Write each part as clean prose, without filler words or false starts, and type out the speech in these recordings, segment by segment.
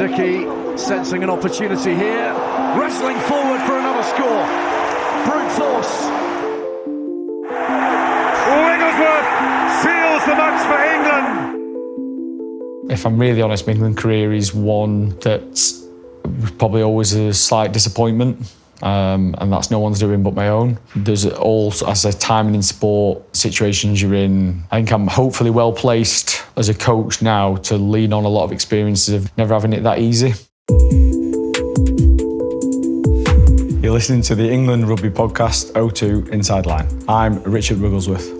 Hickey sensing an opportunity here, wrestling forward for another score. Brute force. Wigglesworth seals the match for England. If I'm really honest, my England career is one that was probably always a slight disappointment. And that's no one's doing but my own. There's all, as a timing in sport, situations you're in. I think I'm hopefully well placed as a coach now to lean on a lot of experiences of never having it that easy. You're listening to the England Rugby Podcast 02 Inside Line. I'm Richard Wigglesworth.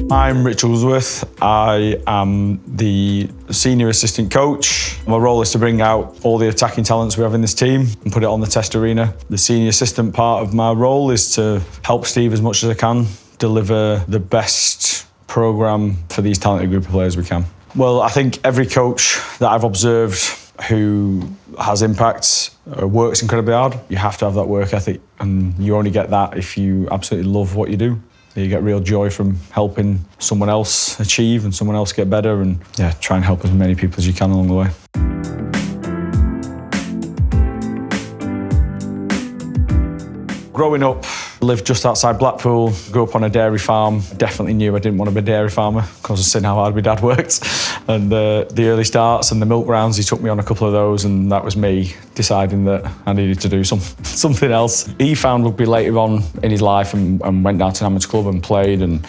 I'm Richard Wigglesworth. I am the senior assistant coach. My role is to bring out all the attacking talents we have in this team and put it on the test arena. The senior assistant part of my role is to help Steve as much as I can deliver the best programme for these talented group of players we can. Well, I think every coach that I've observed who has impact works incredibly hard. You have to have that work ethic, and you only get that if you absolutely love what you do. You get real joy from helping someone else achieve and someone else get better, and try and help as many people as you can along the way. Growing up, I lived just outside Blackpool, grew up on a dairy farm. I definitely knew I didn't want to be a dairy farmer because I've seen how hard my dad worked. And the early starts and the milk rounds, he took me on a couple of those, and that was me deciding that I needed to do something else. He found rugby later on in his life and went down to an amateur club and played and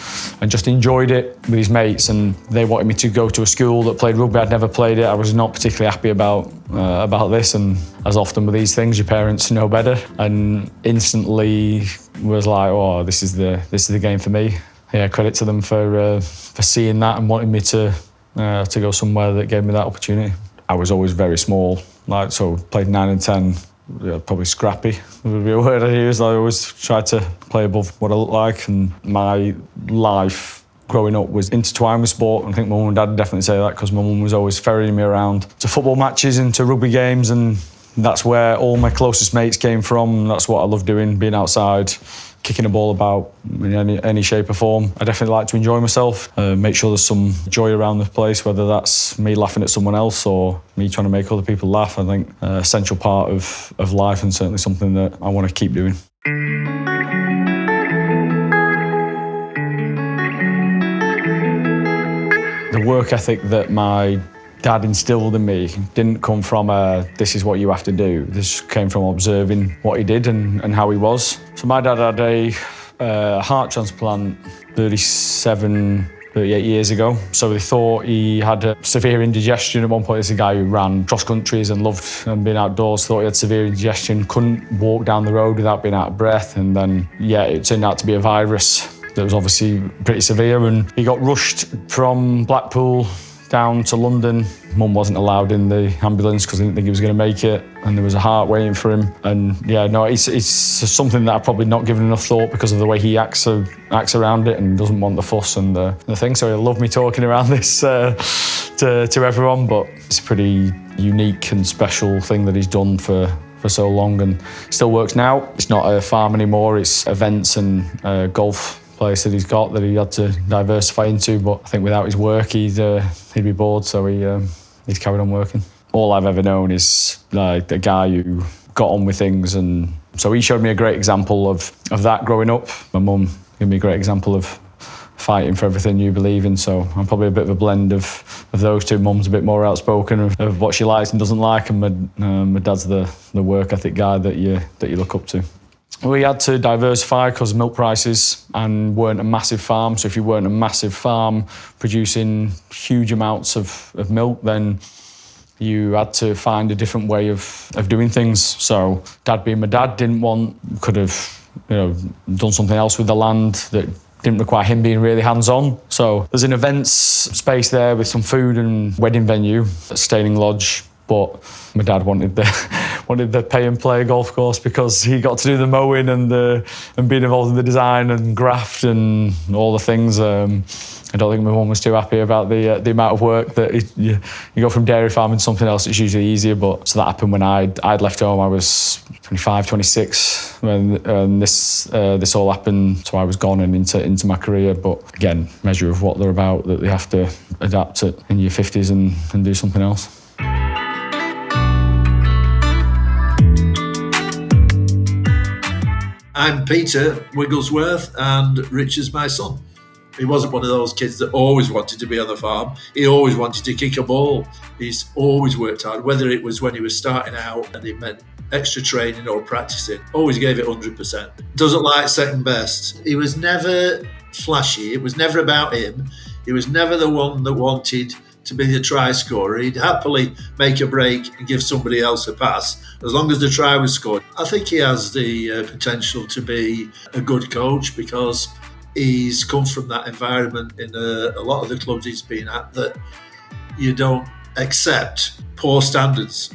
just enjoyed it with his mates, and they wanted me to go to a school that played rugby. I'd never played it. I was not particularly happy about this, and as often with these things, your parents know better, and instantly was like, oh, this is the game for me. Yeah, credit to them for seeing that and wanting me to go somewhere that gave me that opportunity. I was always very small, so played 9 and 10, probably scrappy would be a word I use. I always tried to play above what I looked like, and my life growing up was intertwined with sport. I think my mum and dad definitely say that, because my mum was always ferrying me around to football matches and to rugby games, and that's where all my closest mates came from. That's what I love doing, being outside, kicking a ball about in any shape or form. I definitely like to enjoy myself, make sure there's some joy around the place, whether that's me laughing at someone else or me trying to make other people laugh. I think essential part of life, and certainly something that I want to keep doing. The work ethic that my dad instilled in me didn't come from this is what you have to do. This came from observing what he did and how he was. So my dad had a heart transplant 38 years ago. So they thought he had a severe indigestion. At one point, there's a guy who ran cross countries and loved being outdoors, thought he had severe indigestion, couldn't walk down the road without being out of breath. And then, it turned out to be a virus that was obviously pretty severe. And he got rushed from Blackpool down to London. Mum wasn't allowed in the ambulance because I didn't think he was going to make it, and there was a heart waiting for him. And it's something that I've probably not given enough thought because of the way he acts around it and doesn't want the fuss and the thing. So he'll love me talking around this to everyone, but it's a pretty unique and special thing that he's done for so long, and still works now. It's not a farm anymore, it's events and golf place that he's got that he had to diversify into, but I think without his work he'd be bored, so he's carried on working. All I've ever known is like a guy who got on with things, and so he showed me a great example of that growing up. My mum gave me a great example of fighting for everything you believe in, so I'm probably a bit of a blend of those two. Mum's a bit more outspoken of what she likes and doesn't like, and my dad's the work ethic guy that you look up to. We had to diversify because milk prices, and weren't a massive farm. So if you weren't a massive farm producing huge amounts of milk, then you had to find a different way of doing things. So Dad being my dad could have done something else with the land that didn't require him being really hands-on. So there's an events space there with some food and wedding venue at Staining Lodge, but my dad wanted wanted the pay and play golf course because he got to do the mowing and being involved in the design and graft and all the things. I don't think my mum was too happy about the amount of work that you go from dairy farming to something else. It's usually easier, but so that happened when I'd left home. I was 25, 26 when this all happened. So I was gone and into my career. But again, measure of what they're about, that they have to adapt it in your 50s and do something else. I'm Peter Wigglesworth and Richard's my son. He wasn't one of those kids that always wanted to be on the farm. He always wanted to kick a ball. He's always worked hard, whether it was when he was starting out and it meant extra training or practicing. Always gave it 100%. Doesn't like second best. He was never flashy. It was never about him. He was never the one that wanted to be the try scorer. He'd happily make a break and give somebody else a pass as long as the try was scored. I think he has the potential to be a good coach because he's come from that environment in a lot of the clubs he's been at, that you don't accept poor standards.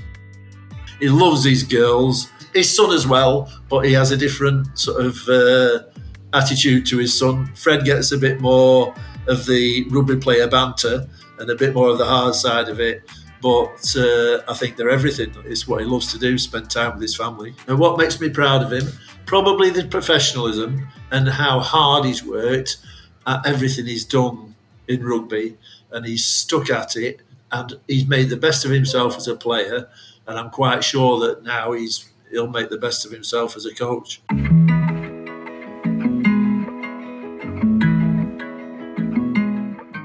He loves his girls, his son as well, but he has a different sort of attitude to his son. Fred gets a bit more of the rugby player banter and a bit more of the hard side of it. But I think they're everything. It's what he loves to do, spend time with his family. And what makes me proud of him, probably the professionalism and how hard he's worked at everything he's done in rugby. And he's stuck at it and he's made the best of himself as a player. And I'm quite sure that now he'll make the best of himself as a coach.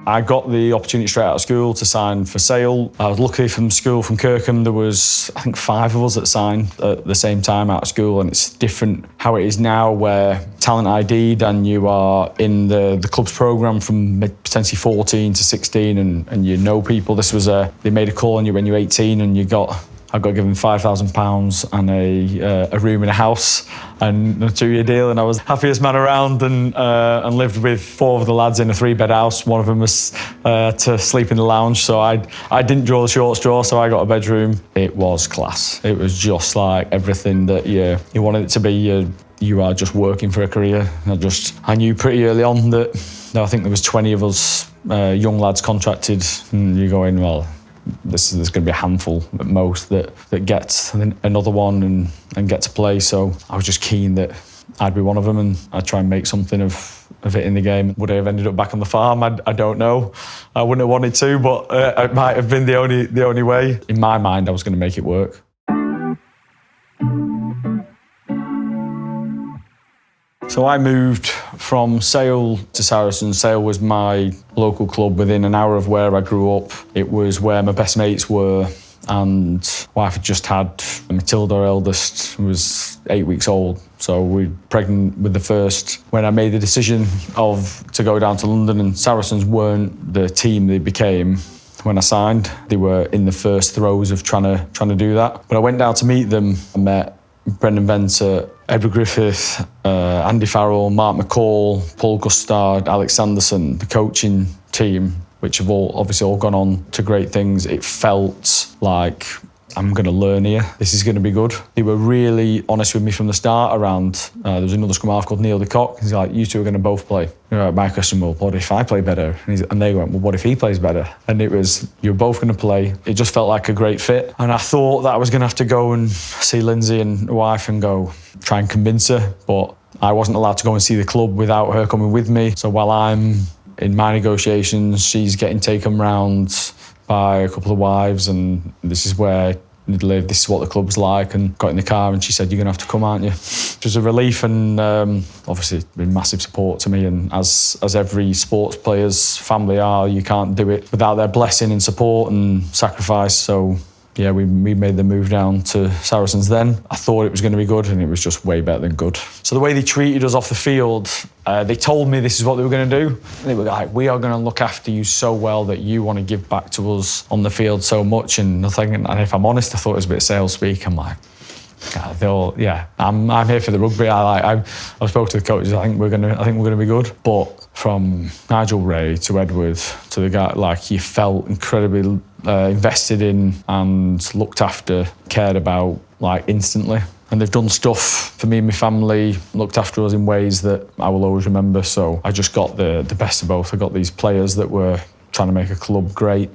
I got the opportunity straight out of school to sign for Sale. I was lucky from school, from Kirkham. There was, I think, 5 of us that signed at the same time out of school, and it's different how it is now, where talent ID'd and you are in the club's programme from potentially 14 to 16 and you know people. This was they made a call on you when you were 18 and I got given £5,000 and a room in a house and a 2-year deal, and I was happiest man around and lived with 4 of the lads in a 3-bed house. One of them was to sleep in the lounge, so I didn't draw the short straw, so I got a bedroom. It was class. It was just like everything that you wanted it to be. You are just working for a career. I knew pretty early on that I think there was 20 of us young lads contracted, and you're going, well, there's going to be a handful at most that gets another one and get to play. So I was just keen that I'd be one of them and I'd try and make something of it in the game. Would I have ended up back on the farm? I don't know. I wouldn't have wanted to, but it might have been the only way. In my mind, I was going to make it work. So I moved from Sale to Saracens. Sale was my local club within an hour of where I grew up. It was where my best mates were, and wife had just had Matilda, our eldest, was 8 weeks old. So we were pregnant with the first. When I made the decision to go down to London, and Saracens weren't the team they became when I signed. They were in the first throes of trying to do that. But I went down to meet them. I met Brendan Venter, Edward Griffith, Andy Farrell, Mark McCall, Paul Gustard, Alex Sanderson, the coaching team, which have obviously all gone on to great things. It felt like I'm going to learn here. This is going to be good. They were really honest with me from the start around, there was another scrum half called Neil de Kock. He's like, you two are going to both play. My question, well, what if I play better? And they went, well, what if he plays better? And it was, you're both going to play. It just felt like a great fit. And I thought that I was going to have to go and see Lyndsey and the wife and go try and convince her. But I wasn't allowed to go and see the club without her coming with me. So while I'm in my negotiations, she's getting taken round by a couple of wives, and this is where I live, this is what the club's like, and got in the car and she said, you're going to have to come, aren't you? It was a relief, and obviously been massive support to me, and as every sports player's family are, you can't do it without their blessing and support and sacrifice. So yeah, we made the move down to Saracens then. I thought it was going to be good, and it was just way better than good. So the way they treated us off the field, they told me this is what they were going to do. They were like, we are going to look after you so well that you want to give back to us on the field so much. And if I'm honest, I thought it was a bit of sales speak. I'm like, I'm here for the rugby. I spoke to the coaches. I think we're gonna be good. But from Nigel Ray to Edward to the guy, like, you felt incredibly invested in and looked after, cared about, like, instantly. And they've done stuff for me and my family, looked after us in ways that I will always remember. So I just got the best of both. I got these players that were trying to make a club great,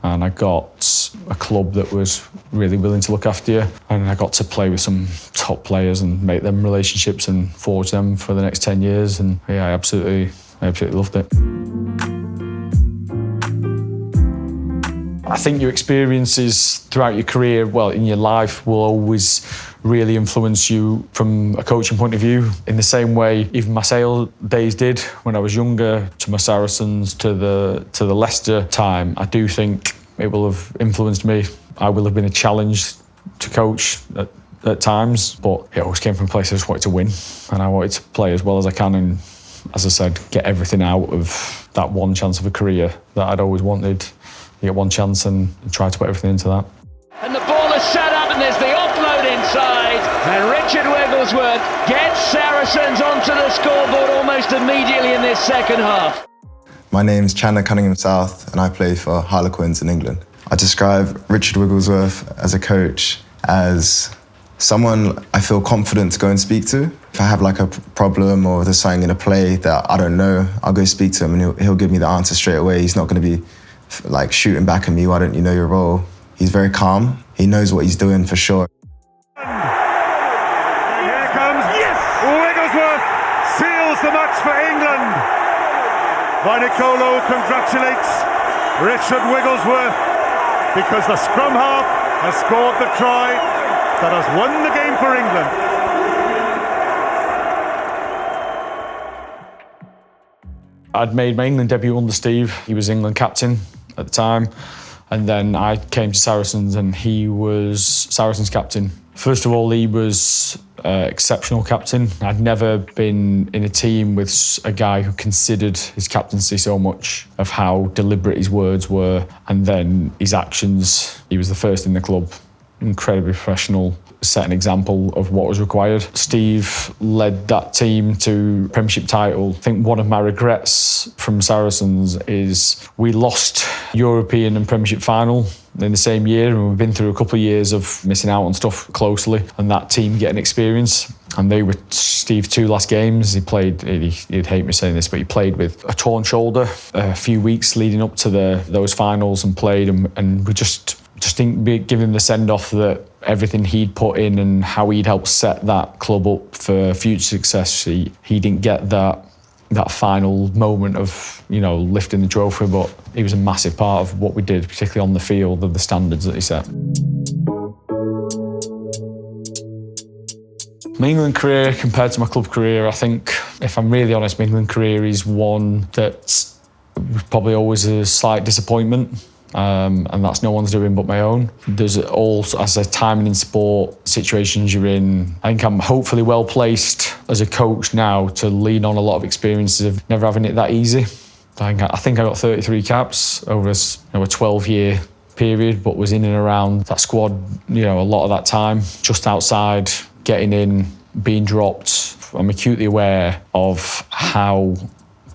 and I got a club that was really willing to look after you. And I got to play with some top players and make them relationships and forge them for the next 10 years. And yeah, I absolutely loved it. I think your experiences throughout your career, well, in your life, will always really influence you from a coaching point of view. In the same way, even my Sale days did when I was younger, to my Saracens, to the Leicester time, I do think it will have influenced me. I will have been a challenge to coach at times, but it always came from a place I just wanted to win, and I wanted to play as well as I can, and, as I said, get everything out of that one chance of a career that I'd always wanted. You get one chance and try to put everything into that. And the ball is set up and there's the offload inside. And Richard Wigglesworth gets Saracens onto the scoreboard almost immediately in this second half. My name's Chandler Cunningham-South and I play for Harlequins in England. I describe Richard Wigglesworth as a coach as someone I feel confident to go and speak to. If I have like a problem or there's something in a play that I don't know, I'll go speak to him and he'll give me the answer straight away. He's not going to be like shooting back at me, why don't you know your role? He's very calm. He knows what he's doing for sure. Here comes Wigglesworth, seals the match for England. Vinicolo congratulates Richard Wigglesworth because the scrum half has scored the try that has won the game for England. I'd made my England debut under Steve. He was England captain at the time. And then I came to Saracens and he was Saracens captain. First of all, he was exceptional captain. I'd never been in a team with a guy who considered his captaincy so much, of how deliberate his words were, and then his actions. He was the first in the club, incredibly professional, set an example of what was required. Steve led that team to Premiership title. I think one of my regrets from Saracens is we lost European and Premiership final in the same year, and we've been through a couple of years of missing out on stuff closely, and that team getting experience. And they were Steve's two last games. He played, he'd hate me saying this, but he played with a torn shoulder a few weeks leading up to those finals and played, and we just didn't give him the send-off that everything he'd put in and how he'd helped set that club up for future success. He didn't get that final moment of, lifting the trophy, but he was a massive part of what we did, particularly on the field, of the standards that he set. My England career compared to my club career, I think, if I'm really honest, my England career is one that's probably always a slight disappointment. And that's no one's doing but my own. There's all, as I said, timing in sport, situations you're in. I think I'm hopefully well placed as a coach now to lean on a lot of experiences of never having it that easy. I think I got 33 caps over a 12-year period, but was in and around that squad, a lot of that time, just outside, getting in, being dropped. I'm acutely aware of how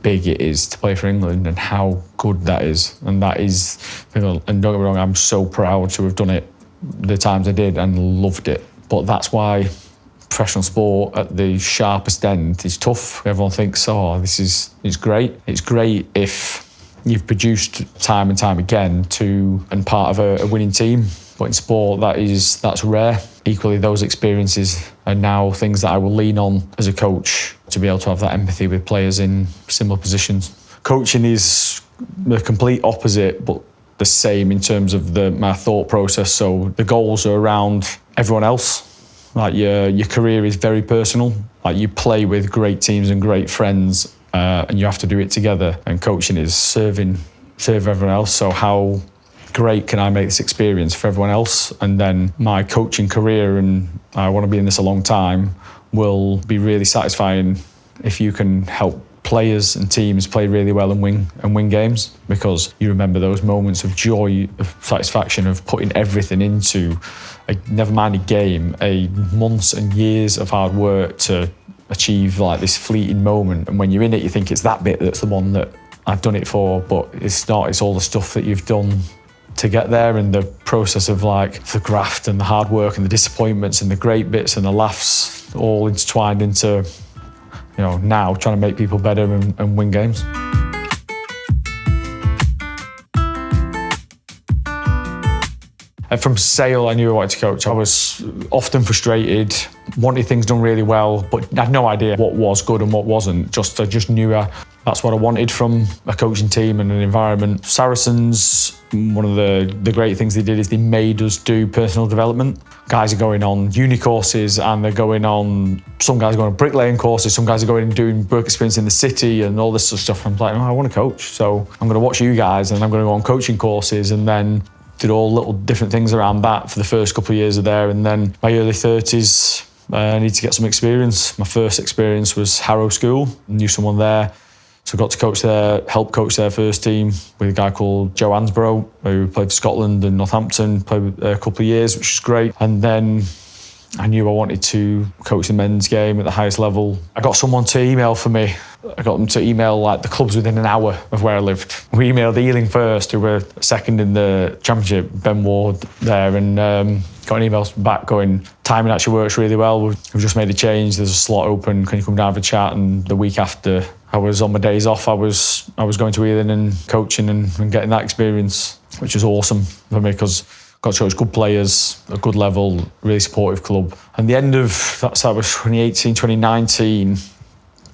big it is to play for England and how good that is. And that is, and don't get me wrong, I'm so proud to have done it the times I did and loved it. But that's why professional sport at the sharpest end is tough. Everyone thinks, it's great. It's great if you've produced time and time again and part of a winning team. But in sport, that's rare. Equally, those experiences are now things that I will lean on as a coach to be able to have that empathy with players in similar positions. Coaching is the complete opposite, but the same in terms of my thought process. So the goals are around everyone else. Like your career is very personal. Like you play with great teams and great friends, and you have to do it together. And coaching is serve everyone else. So how great can I make this experience for everyone else? And then my coaching career, and I want to be in this a long time, will be really satisfying if you can help players and teams play really well and win games, because you remember those moments of joy, of satisfaction, of putting everything into never mind a game, a months and years of hard work to achieve like this fleeting moment. And when you're in it, you think it's that bit that's the one that I've done it for, but it's not. It's all the stuff that you've done to get there, and the process of like the graft and the hard work and the disappointments and the great bits and the laughs all intertwined into, now trying to make people better and win games. And from Sale, I knew I wanted to coach. I was often frustrated, wanted things done really well, but I had no idea what was good and what wasn't. I just knew that's what I wanted from a coaching team and an environment. Saracens, one of the great things they did is they made us do personal development. Guys are going on uni courses, and some guys are going on bricklaying courses, some guys are going and doing work experience in the city and all this sort of stuff. I'm like, I want to coach. So I'm going to watch you guys and I'm going to go on coaching courses, and then did all little different things around that for the first couple of years of there. And then my early 30s, I need to get some experience. My first experience was Harrow School. I knew someone there. So I got to help coach their first team with a guy called Joe Ansborough, who played for Scotland and Northampton, played a couple of years, which was great. And then I knew I wanted to coach the men's game at the highest level. I got someone to email for me. I got them to email like the clubs within an hour of where I lived. We emailed Ealing first, who were second in the championship, Ben Ward there, and got an email back going, timing actually works really well. We've just made a change. There's a slot open. Can you come down for a chat? And the week after, I was on my days off. I was going to Ealing and coaching and getting that experience, which was awesome for me because got to coach good players, a good level, really supportive club. And the end of that was 2018, 2019.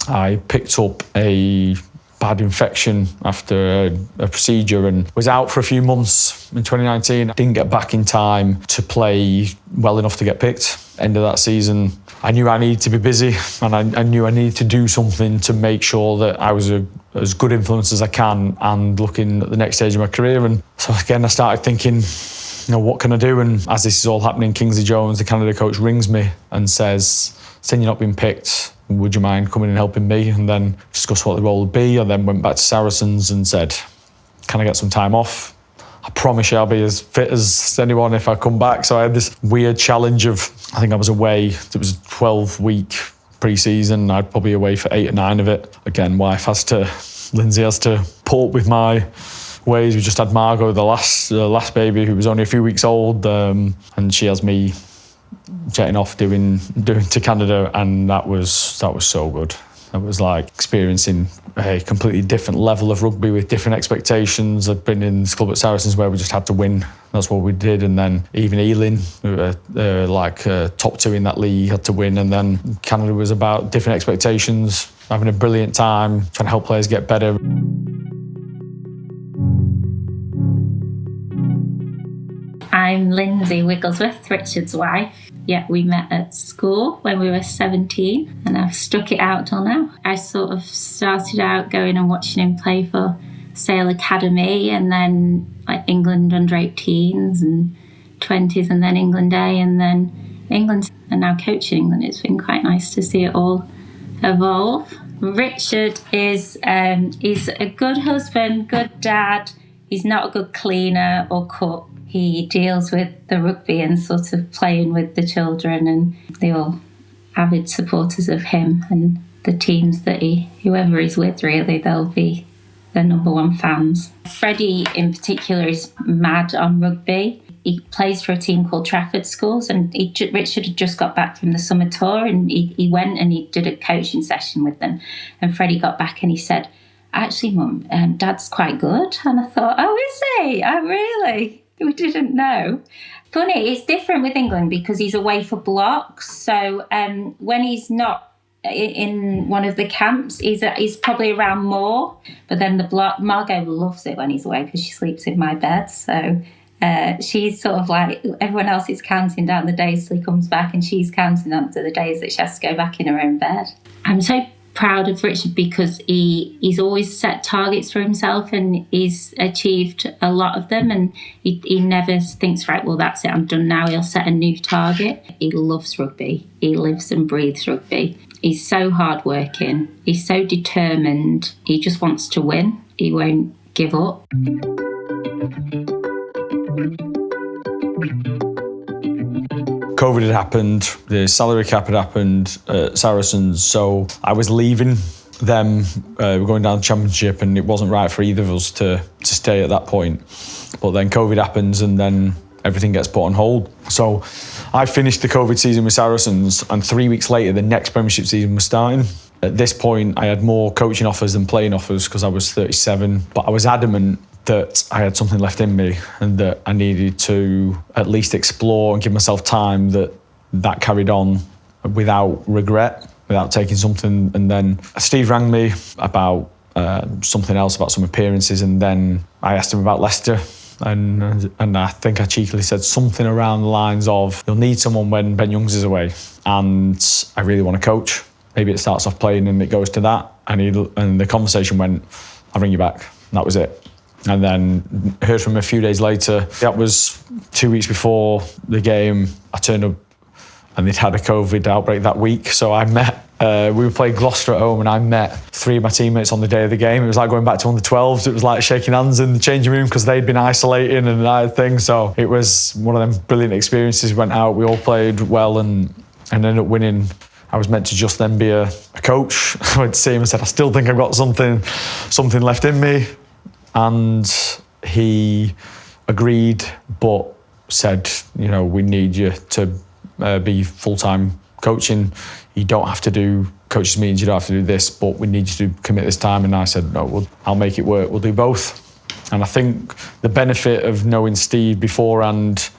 I picked up a bad infection after a procedure and was out for a few months in 2019. I didn't get back in time to play well enough to get picked. End of that season, I knew I needed to be busy, and I knew I needed to do something to make sure that I was as good influence as I can and looking at the next stage of my career. And so again, I started thinking, what can I do? And as this is all happening, Kingsley Jones, the Canada coach, rings me and says, saying you're not being picked, would you mind coming and helping me? And then discuss what the role would be. I then went back to Saracens and said, can I get some time off? I promise you I'll be as fit as anyone if I come back. So I had this weird challenge of, I think I was away, it was a 12-week pre-season. I'd probably away for 8 or 9 of it. Again, Lyndsey has to put up with my ways. We just had Margot, the last baby, who was only a few weeks old, and she has me jetting off doing to Canada, and that was so good. It was like experiencing a completely different level of rugby with different expectations. I'd been in this club at Saracens where we just had to win. That's what we did. And then even Ealing, who were top 2 in that league, had to win. And then Canada was about different expectations, having a brilliant time, trying to help players get better. I'm Lyndsey Wigglesworth, Richard's wife. Yeah, we met at school when we were 17 and I've stuck it out till now. I sort of started out going and watching him play for Sale Academy and then like England under 18s and 20s and then England A and then England and now coaching England. It's been quite nice to see it all evolve. Richard is he's a good husband, good dad. He's not a good cleaner or cook. He deals with the rugby and sort of playing with the children, and they're all avid supporters of him and the teams that whoever he's with, really, they'll be their number one fans. Freddie in particular is mad on rugby. He plays for a team called Trafford Schools, and Richard had just got back from the summer tour, and he went and he did a coaching session with them. And Freddie got back and he said, actually, Mum, Dad's quite good. And I thought, oh, is he? Oh, really? We didn't know. Funny, it's different with England because he's away for blocks. So when he's not in one of the camps, he's probably around more. But then Margot loves it when he's away because she sleeps in my bed. So she's sort of like, everyone else is counting down the days till he comes back, and she's counting down to the days that she has to go back in her own bed. I'm so proud of Richard because he's always set targets for himself and he's achieved a lot of them, and he never thinks, right, well, that's it, I'm done now. He'll set a new target. He loves rugby. He lives and breathes rugby. He's so hardworking. He's so determined. He just wants to win. He won't give up. COVID had happened, the salary cap had happened at Saracens, so I was leaving them. We were going down the Championship, and it wasn't right for either of us to stay at that point. But then COVID happens, and then everything gets put on hold. So I finished the COVID season with Saracens, and 3 weeks later, the next Premiership season was starting. At this point, I had more coaching offers than playing offers because I was 37, but I was adamant that I had something left in me and that I needed to at least explore and give myself time that carried on without regret, without taking something. And then Steve rang me about something else, about some appearances, and then I asked him about Leicester. And I think I cheekily said something around the lines of, you'll need someone when Ben Youngs is away, and I really want to coach. Maybe it starts off playing and it goes to that. And the conversation went, I'll ring you back. And that was it. And then heard from him a few days later. That was 2 weeks before the game. I turned up and they'd had a COVID outbreak that week. So I met, we were playing Gloucester at home, and I met 3 of my teammates on the day of the game. It was like going back to under 12s. It was like shaking hands in the changing room because they'd been isolating and I had things. So it was one of them brilliant experiences. We went out, we all played well and ended up winning. I was meant to just then be a coach. I went to see him and said, I still think I've got something left in me. And he agreed, but said, we need you to be full-time coaching. You don't have to do coaches meetings, you don't have to do this, but we need you to commit this time. And I said, no, I'll make it work. We'll do both. And I think the benefit of knowing Steve beforehand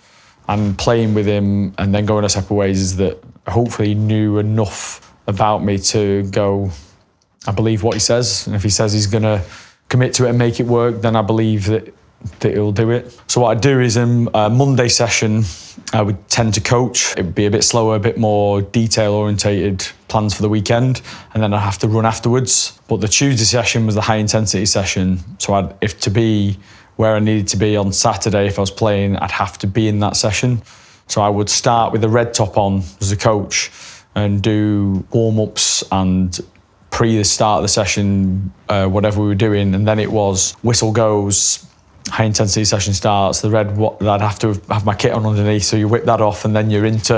and playing with him and then going our separate ways is that hopefully he knew enough about me to go, I believe what he says. And if he says he's going to commit to it and make it work, then I believe that he'll do it. So what I do is in a Monday session, I would tend to coach. It would be a bit slower, a bit more detail-orientated plans for the weekend, and then I'd have to run afterwards. But the Tuesday session was the high-intensity session. So if to be where I needed to be on Saturday, if I was playing, I'd have to be in that session. So I would start with a red top on as a coach and do warm-ups and pre the start of the session, whatever we were doing, and then it was whistle goes, high intensity session starts, I'd have to have my kit on underneath, so you whip that off and then you're into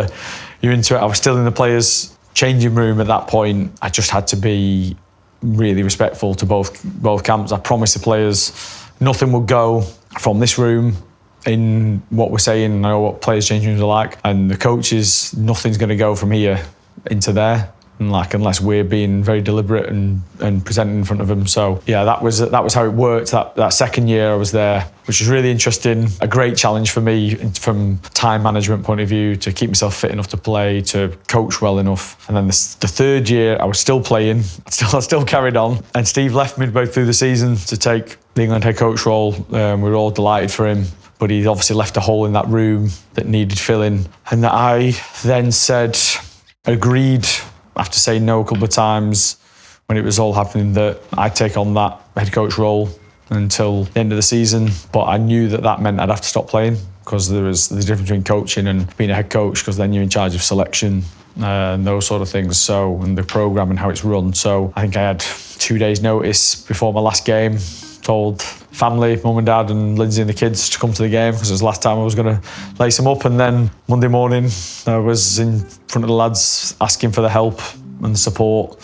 it. I was still in the players' changing room at that point. I just had to be really respectful to both camps. I promised the players nothing would go from this room in what we're saying. I know what players' changing rooms are like, and the coaches, nothing's going to go from here into there. Unless we're being very deliberate and presenting in front of them. So yeah, that was how it worked. That second year I was there, which was really interesting. A great challenge for me from time management point of view, to keep myself fit enough to play, to coach well enough. And then the third year I was still playing. I still carried on. And Steve left midway through the season to take the England head coach role. We were all delighted for him, but he obviously left a hole in that room that needed filling. And I then agreed, after saying no a couple of times when it was all happening, that I'd take on that head coach role until the end of the season. But I knew that meant I'd have to stop playing, because there's a difference between coaching and being a head coach, because then you're in charge of selection and those sort of things, so, and the programme and how it's run. So I think I had 2 days notice before my last game, told family, mum and dad and Lyndsey and the kids to come to the game, because it was the last time I was going to lace them up. And then Monday morning I was in front of the lads asking for the help and the support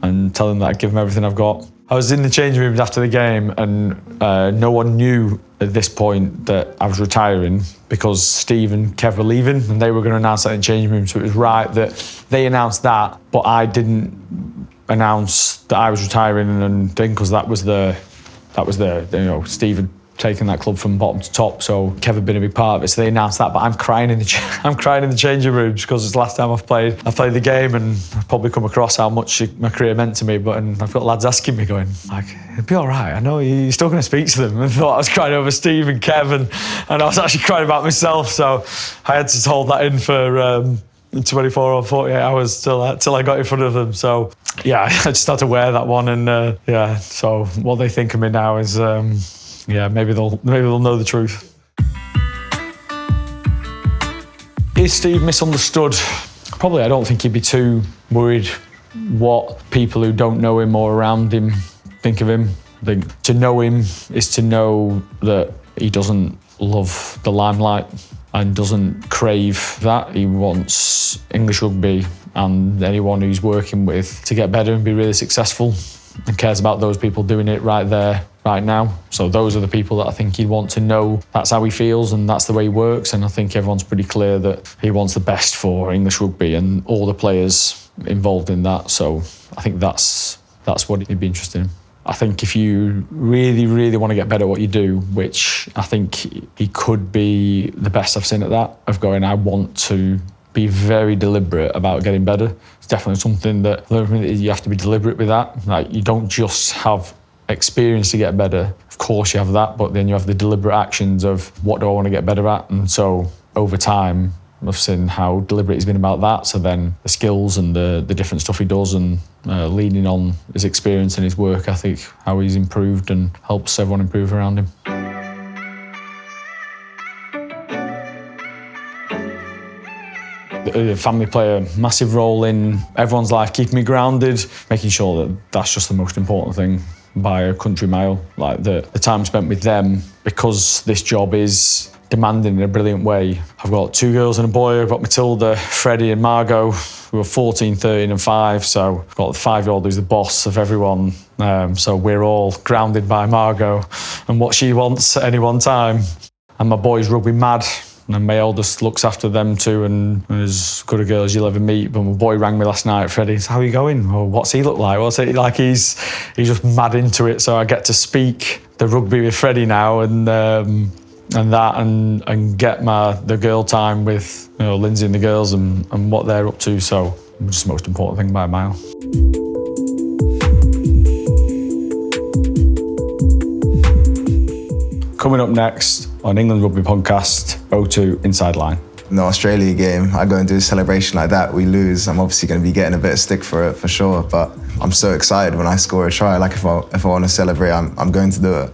and telling them that I'd give them everything I've got. I was in the changing rooms after the game, and no one knew at this point that I was retiring, because Steve and Kev were leaving and they were going to announce that in the changing room. So it was right that they announced that, but I didn't announce that I was retiring, and because that was Steve had taken that club from bottom to top, so Kev had been a big part of it. So they announced that, but I'm crying in the changing rooms, because it's the last time I've played the game, and I've probably come across how much my career meant to me. And I've got lads asking me, going like, "It'll be all right. I know you're still going to speak to them." And I thought I was crying over Steve and Kev, and I was actually crying about myself. So I had to hold that in for 24 or 48 hours till I got in front of them. So yeah, I just had to wear that one, and yeah. So what they think of me now is, maybe they'll know the truth. Is Steve misunderstood? Probably. I don't think he'd be too worried what people who don't know him or around him think of him. I think to know him is to know that he doesn't love the limelight. and doesn't crave that. He wants English rugby and anyone who's working with to get better and be really successful, and cares about those people doing it right there, right now. So those are the people that I think he'd want to know that's how he feels and that's the way he works. And I think everyone's pretty clear that he wants the best for English rugby and all the players involved in that. So I think that's what he'd be interested in. I think if you really, really want to get better at what you do, which I think he could be the best I've seen at that, of going, I want to be very deliberate about getting better. It's definitely something that you have to be deliberate with that. Like, you don't just have experience to get better. Of course you have that, but then you have the deliberate actions of what do I want to get better at? And so over time, I've seen how deliberate he's been about that. So then the skills and the different stuff he does, and leaning on his experience and his work ethic, how he's improved and helps everyone improve around him. The family play a massive role in everyone's life, keeping me grounded, making sure that that's just the most important thing by a country mile. Like the time spent with them, because this job is demanding in a brilliant way. I've got 2 girls and a boy. I've got Matilda, Freddie and Margot, who are 14, 13 and 5. So I've got the 5-year-old who's the boss of everyone. So we're all grounded by Margot and what she wants at any one time. And my boy's rugby mad. And my eldest looks after them too, and as good a girl as you'll ever meet. But my boy rang me last night, Freddie, how are you going? Well, what's he look like? What's it like? He's just mad into it. So I get to speak the rugby with Freddie now, and get the girl time with Lyndsey and the girls and what they're up to. So it's just the most important thing by a mile. Coming up next on England Rugby Podcast, O2 Inside Line. In the Australia game, I go and do a celebration like that, we lose. I'm obviously going to be getting a bit of stick for it, for sure, but I'm so excited when I score a try. Like if I want to celebrate, I'm going to do it.